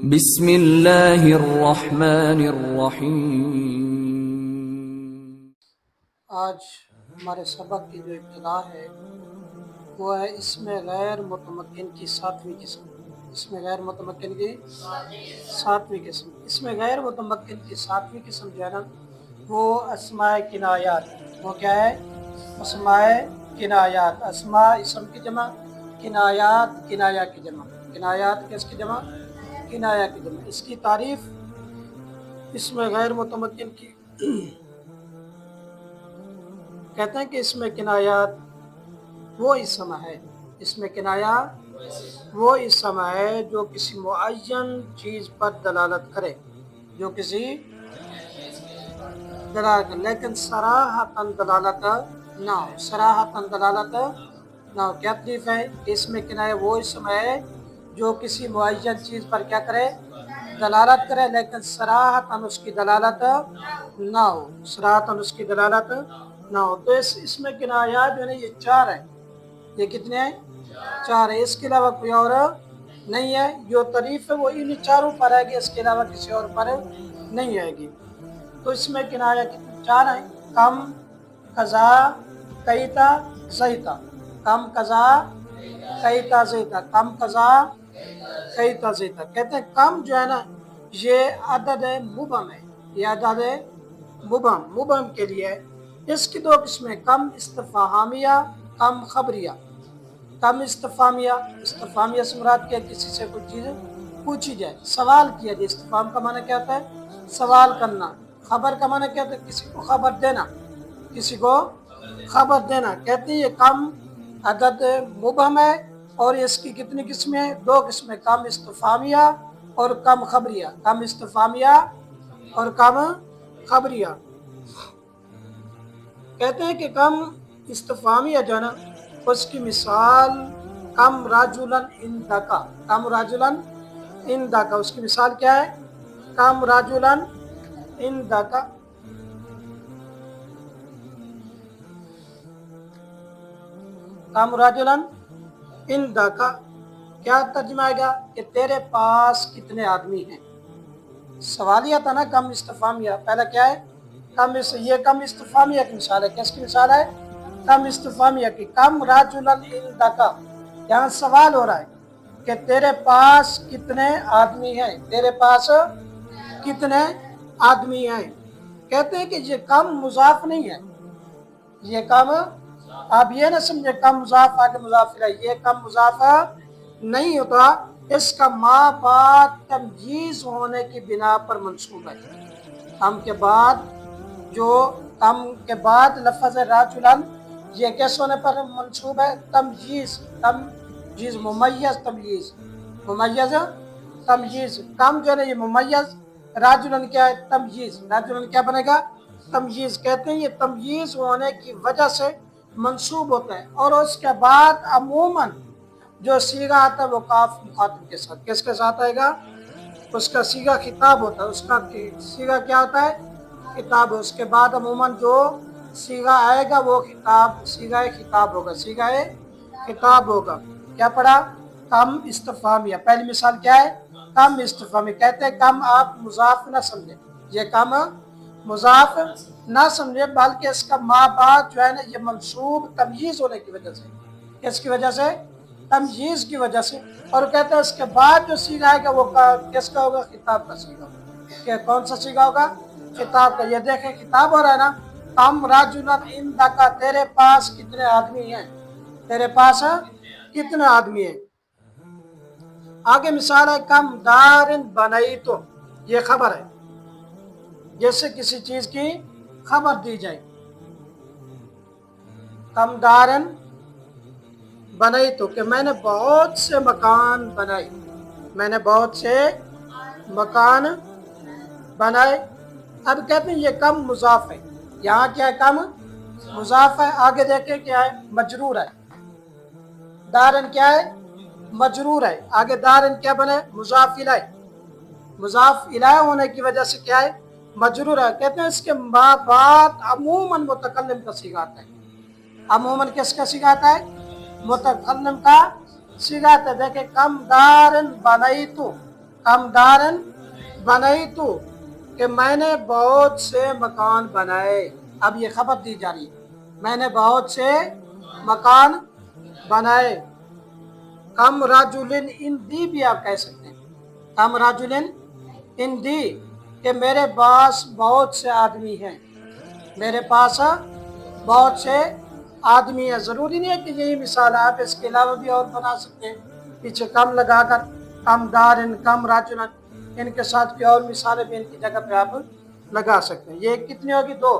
بسم اللہ الرحمن الرحیم۔ آج ہمارے سبق کی جو ابتدا ہے وہ ہے اسم غیر متمکن کی ساتویں قسم۔ اسم غیر متمکن کی ساتویں قسم۔ اسم غیر متمکن کی ساتویں قسم جو ہے نا وہ اسماء کنایات۔ وہ کیا ہے؟ اسماء کنایات۔ اسماء اسم کی جمع، کنایات کنایا کی جمع۔ کنایات کس کی جمع؟ کنایا کی جمع۔ اس کی تعریف اسم غیر متمکن کی کہتے ہیں کہ اسم کنایات وہ اسم ہے، اسم کنایا وہ اسم ہے جو کسی معین چیز پر دلالت کرے، جو کسی دلالت کرے لیکن صراحتاً دلالت نہ ہو۔ صراحتاً دلالت نہ ہو۔ کیا تعریف ہے؟ اسم کنایا وہ اسم ہے جو کسی معین چیز پر کیا کرے؟ دلالت کرے لیکن صراحتاً اس کی دلالت نہ ہو۔ صراحتاً اس کی دلالت نہ ہو۔ تو اس میں کنایات جو ہے یہ چار ہیں۔ یہ کتنے ہیں؟ چار ہیں۔ اس کے علاوہ کوئی اور نہیں ہے۔ جو تعریف ہے وہ ان چاروں پر آئے گی، اس کے علاوہ کسی اور پر نہیں آئے گی۔ تو اس میں کنایہ کتنے؟ چار ہیں۔ کم، قضا، کیتا، زیتا۔ کم، قضا، کیتا، زیتا۔ کم، قضا، کیتا، زیتا۔ کہتے ہیں کم جو ہے نا یہ عدد مبہم ہے۔ یہ عدد مبہم، مبہم کے لیے ہے۔ اس کی دو قسمیں، کم استفہامیہ، کم خبریہ۔ کم استفہامیہ، استفہامیہ سے مراد کیا؟ کسی سے کوئی چیز پوچھی جائے، سوال کیا جائے۔ استفہام کا معنی کیا ہوتا ہے؟ سوال کرنا۔ خبر کا معنی کیا ہوتا ہے؟ کسی کو خبر دینا، کسی کو خبر دینا۔ کہتے ہیں یہ کم عدد مبہم ہے اور اس کی کتنی قسمیں؟ دو قسمیں، کم استفہامیہ اور کم خبریہ۔ کم استفہامیہ اور کم خبریہ۔ کہتے ہیں کہ کم استفہامیہ جو ہے نا اس کی مثال کم رجلاً عندک۔ کم رجلاً عندک، اس کی مثال کیا ہے؟ کم رجلاً عندک۔ کم رجلاً عندک کیا ترجمہ آئے گا؟ کہ تیرے پاس کتنے آدمی ہیں۔ سوالیہ تھا نا کم استفہامیہ، پہلا کیا ہے؟ یہ کم استفہامیہ کی مثال ہے۔ کس کی مثال ہے؟ کم استفہامیہ کی۔ کم رجلاً عندک، یہاں سوال ہو رہا ہے کہ تیرے پاس کتنے آدمی ہیں، تیرے پاس کتنے آدمی ہیں۔ کہتے ہیں کہ یہ کم مضاف نہیں ہے، یہ کم، آپ یہ نہ سمجھے کم مضاف آگے مضاف الیہ، یہ کم مضاف نہیں ہوتا، اس کا ما بعد تمجیز ہونے کی بنا پر منصوب ہے۔ کم کے بعد جو کم کے بعد لفظ رجلاً یہ کیس ہونے پر منصوب ہے؟ تمجیز، تمجیز، ممیز تمییز، ممیز تمییز۔ کم جو ہے یہ ممیز، رجلاً کیا ہے؟ تمییز۔ رجلاً کیا بنے گا؟ تمییز۔ کہتے ہیں یہ تمییز ہونے کی وجہ سے منصوب ہوتا ہے اور اس کے بعد عموماً جو صیغہ آتا ہے وہ کاف مخاطب کے ساتھ۔ کس کے ساتھ آئے گا؟ اس کا صیغہ خطاب ہوتا ہے، اس کا صیغہ کیا ہوتا ہے؟ خطاب۔ اس کے بعد عموماً جو صیغہ آئے گا وہ خطاب، صیغہ خطاب ہوگا، صیغہ خطاب ہوگا۔ کیا پڑھا؟ کم استفہامیہ۔ پہلی مثال کیا ہے؟ کم استفہامیہ۔ کہتے ہیں کم آپ مضاف نہ سمجھے، یہ کم مضاف نہ سمجھے بلکہ اس کا ما بعد جو ہے نا یہ منصوب تمییز ہونے کی وجہ سے۔ کس کی وجہ سے؟ تمییز کی وجہ سے۔ اور کہتے ہیں اس کے بعد جو صیغہ آئے گا وہ کس کا ہوگا؟ خطاب کا صیغہ۔ کہ کون سا صیغہ ہوگا؟ خطاب کا۔ یہ دیکھیں خطاب ہو رہا ہے نا، کم رجلاً عندک، تیرے پاس کتنے آدمی ہیں، تیرے پاس کتنے آدمی ہیں۔ آگے مثال ہے کم دارن بنیتو، یہ خبر ہے، جیسے کسی چیز کی خبر دی جائے۔ کم دارن بنیتو کہ میں نے بہت سے مکان بنائے، میں نے بہت سے مکان بنائے۔ اب کہتے ہیں یہ کم مضاف ہے، یہاں کیا ہے؟ کم مضاف ہے۔ آگے دیکھیں کیا ہے؟ مجرور ہے۔ دارن کیا ہے؟ مجرور ہے۔ آگے دارن کیا بنے؟ مضاف الیہ۔ مضاف الیہ ہونے کی وجہ سے کیا ہے؟ مجرور ہے۔ کہتے ہیں اس کے بعد عموماً متکلم کا صیغہ آتا ہے۔ عموماً کس کا صیغہ آتا ہے؟ متکلم کا صیغہ آتا ہے۔ دیکھیں کم دارن بنیتو، कम दारन बनाई तो कि मैंने बहुत से मकान बनाए। अब ये खबर दी जा रही है, मैंने बहुत से मकान बनाए। कम राजुलिन इंदी भी आप कह सकते हैं, कम राजुलिन इंदी कि मेरे पास बहुत से आदमी हैं, मेरे पास बहुत से आदमी है। ज़रूरी नहीं है कि यही मिसाल है, आप इसके अलावा भी और बना सकते हैं, पीछे कम लगाकर कम दारिन कम राजुलन, इनके साथ की और मिसालें भी इनकी जगह पे आप लगा सकते हैं। ये कितनी होगी? दो।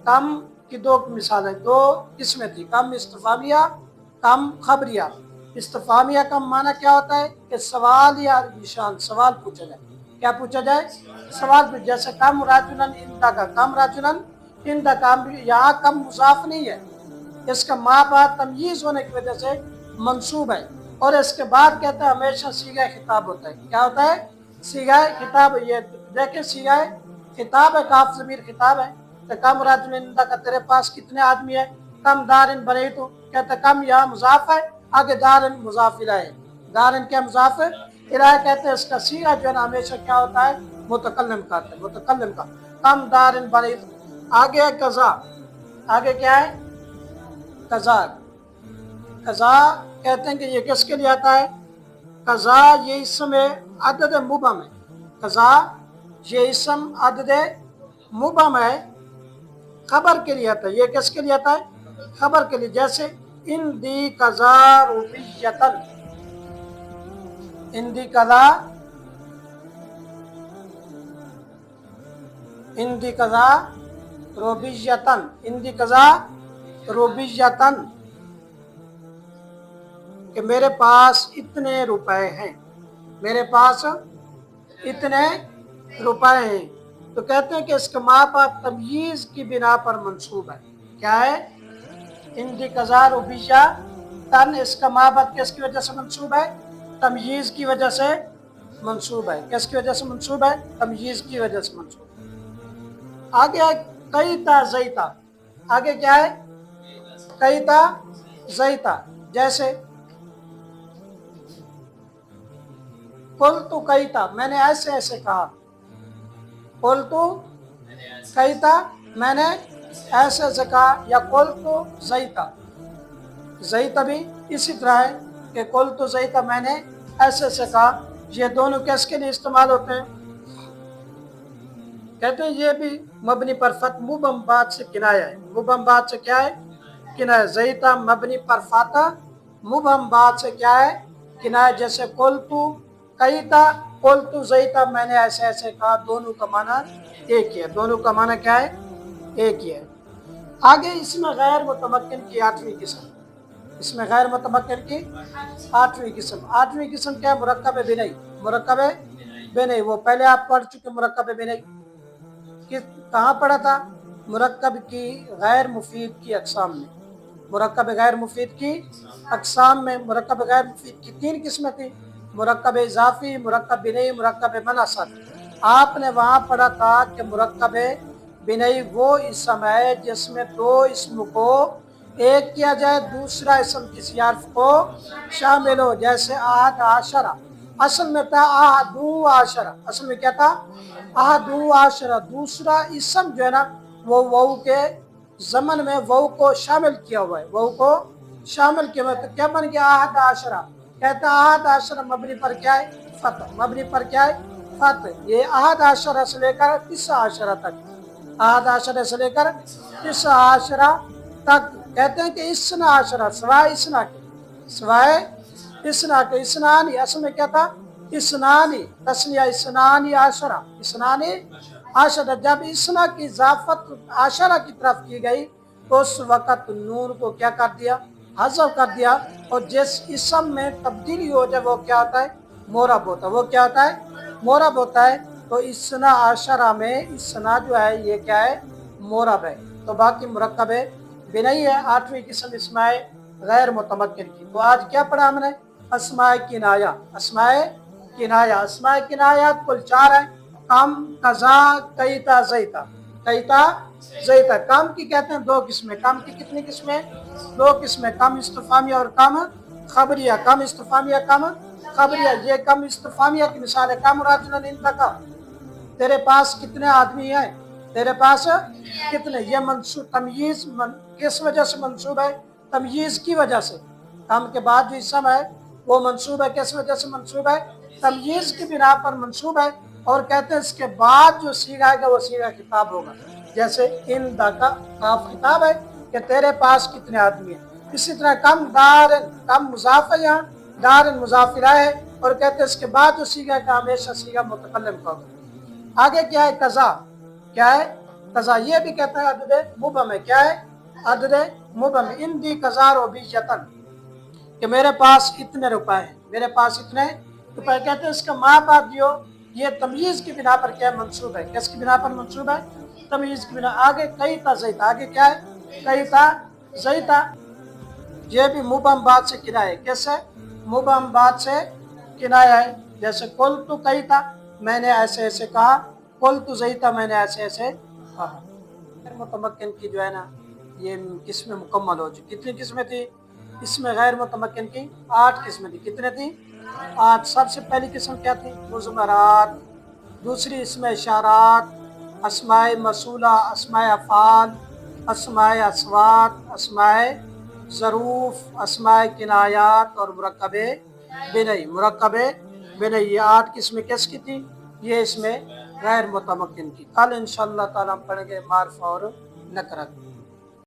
कम की दो मिसालें, दो किस्में थी, कम इस्तिफामिया कम खबरिया। इस्तिफामिया का माना क्या होता है कि सवाल या निशान, सवाल पूछा जाए। क्या पूछा जाए? सवाल पूछ, जैसे कम राजुलन इंदा का, कम राजुलन इंदा का। यहाँ कम मुजाफ नहीं है, इसका माँ बाप तमयीज होने की वजह से मंसूब है। और इसके बाद कहते हैं हमेशा सीगा खिताब होता है। क्या होता है? सीगा खिताब। ये देखे सीगा खिताब है, काफ ज़मीर खिताब है। तो कम राजुलिन का तेरे पास कितने आदमी है? कम दारिन बने तो कहते कम यहाँ मुजाफ है, आगे दारिन मुजाफ इलाह है। दारिन क्या मुजाफ इलाह कहते हैं। इसका सीगा जो है ना हमेशा क्या होता है? मुतकल्लिम का होता है, मुतकल्लिम का। कम दारिन बने तो आगे है कज़ा। आगे क्या है? कज़ा। कज़ा कहते हैं कि ये किसके लिए आता है? कज़ा ये इसम अदद मुबम है। कज़ा ये इसम अदद मुबम है, खबर के लिए आता है। ये किसके लिए आता है? खबर के लिए। जैसे इंदी कज़ा रुबियतन, इंदी कज़ा, इंदी कज़ा रुबियतन, इंदी कज़ा रुबियतन कि मेरे पास इतने रुपए हैं, मेरे पास इतने रुपए हैं। तो कहते हैं कि इसका माँ बाप तमयीज की बिना पर मंसूब है। क्या है? इंदी कज़ा रुबिया तन, इसका माँ बाप किसकी वजह से मंसूब है? तमयीज की वजह से मंसूब है। किसकी वजह से मंसूब है? तमयीज की वजह से मंसूब। आगे है कईता ज़ईता। आगे क्या है? कईता ज़ईता। जैसे कुल तो कईता, मैंने ऐसे ऐसे कहा। कुल तो कईता, मैंने ऐसे ऐसे कहा। या कुल तो ज़ईता, ज़ईता भी इसी तरह है कि कुल तो ज़ईता, मैंने ऐसे ऐसे कहा। ये दोनों किसके लिए इस्तेमाल होते हैं? कहते हैं ये भी मबनी पर फत मुबम बात से किनाया है। मुबम बात से क्या है? किनाया। ज़ईता मबनी पर फाता, मुबम बात से क्या है? किनाया। जैसे कुल तू कईता, कुल तू ज़ईता, मैंने ऐसे ऐसे कहा। दोनों का माना एक ही है। दोनों का माना क्या है? एक ही है। आगे इसमें गैर मुतमक्किन की आठवीं किस्म, इसमें गैर मुतमक्किन की आठवीं किस्म। आठवीं किस्म क्या है? मुरक्कब बिनई। मुरक्कब बिनई, वो पहले आप पढ़ चुके। मुरक्कब बिनई कि कहाँ पढ़ा था? मुरक्कब की गैर मुफीद की अक़साम में। मुरक्कब गैर मुफीद की अक़साम में मुरक्कब गैर मुफीद की तीन किस्में थी, मुरक्कब इज़ाफ़ी, मुरक्कब बिनई, मुरक्कब मनअसर। आपने वहाँ पढ़ा था कि मुरक्कब बिनई वो इसम है जिसमें दो इसम को एक किया जाए, दूसरा इसम किसी हर्फ को शामिल हो। जैसे आहद आशरा, असल में था आहदू आशरा। असल में क्या था? आहदू आशरा। दूसरा इसम जो है ना वो वहू के ज़मन में वहू को शामिल किया हुआ है, वहू को शामिल किया हुआ है। तो क्या बन गया? आहद आशरा। कहता आहद आशरा मबनी पर क्या है? फतह। मबनी पर क्या है? फतह। ये आहद आशरा से लेकर 30 आशरा तक, आहद आशरा से लेकर 30 आशरा तक। कहते हैं कि इसना आशरा, सवाए इसना के, सवाए इसना के। इसनानी असल में क्या था? इसनानी, तस्निया इसनानी आशरा, इसनानी आशरा। जब इसना की इजाफत आशरा की तरफ की गई तो उस वक़्त नून को क्या कर दिया? हज़फ कर दिया। और जिस इसम में तब्दीली हो जाए वो क्या होता है? मोरब होता है। वो क्या होता है? मोरब होता है। तो इसना आशरा में इसना जो है ये क्या है? मोरब है। तो बाकी मुरक्कब बिनई है। आठवीं किस्म इसमाए गैर मुतमक्किन की। तो आज क्या पढ़ा हमने? अस्माए किनाया। अस्माए किनाया, अस्माए किनायात कुल 4 है। कम, कज़ा, कईता, ज़ईता। कईता, ज़ईता। कम की कहते हैं 2 किस्में। कम की कितनी किस्में? 2 किस्में। कम इस्तिफामिया और कम खबरिया। कम इस्तिफामिया, कम खबरिया, ये कम इस्तिफामिया की मिसाल है। कम राजुलन इंदका, तेरे पास कितने आदमी हैं, तेरे पास कितने। ये मंसूब तमयीज किस वजह से मंसूब है? तमयीज की वजह से। कम के बाद जो इसम है वो मंसूब है, किस वजह से मंसूब है? तमयीज की बिना पर मंसूब है। और कहते हैं इसके बाद जो सीगा आएगा वो सीगा खिताब होगा। जैसे इंदका काफ खिताब है कि तेरे पास कितने आदमी हैं। इसी तरह कम दार, कम मुजाफ है, यहाँ दार मुजाफिरा है। और कहते हैं इसके बाद जो सीगा का हमेशा सीगा मुतकल्लिम का होगा। आगे क्या है? कज़ा। क्या है? कज़ा। ये भी कहता है अदद मुबहम है। क्या है? अदद मुबहम। इंदी कज़ा रुबियतन, कि मेरे पास इतने रुपए हैं, मेरे पास इतने रुपए। कहते हैं इसका माँ बाप दियो, ये तमीज की बिना पर क्या मंसूब है? किसकी बिना पर मंसूब है? तमीज की बिना। आगे कई था ज़ैता, आगे क्या है? कई था ज़ैता। ये भी मुबहम बात से किनाया है। कैसे? मुबहम बात से किनाया है। जैसे कुल तो कई था, मैंने ऐसे ऐसे कहा। कुल तो ज़ैता, मैंने ऐसे ऐसे कहा। मुतमक्किन की जो है ना ये किस्में मुकम्मल हो चुकी। कितनी किस्में थी इसमें? गैर मुतमक्किन की 8 किस्में थी। कितने थी? 8। सबसे पहली किस्म क्या थी? मुज़मरात। दूसरी इसमें इशारात, अस्माए मसूला, अस्माए अफ़ाल, अस्माए अस्वात, अस्माए ज़रूफ, अस्माए किनायात और मुरक्कबे बिनई। मुरक्कबे बिनई, ये 8 किस्में किसकी थी? ये इसमें गैर मुतमक्किन की। कल इंशाअल्लाह ताला हम पढ़ेंगे मार्फ और नकरत।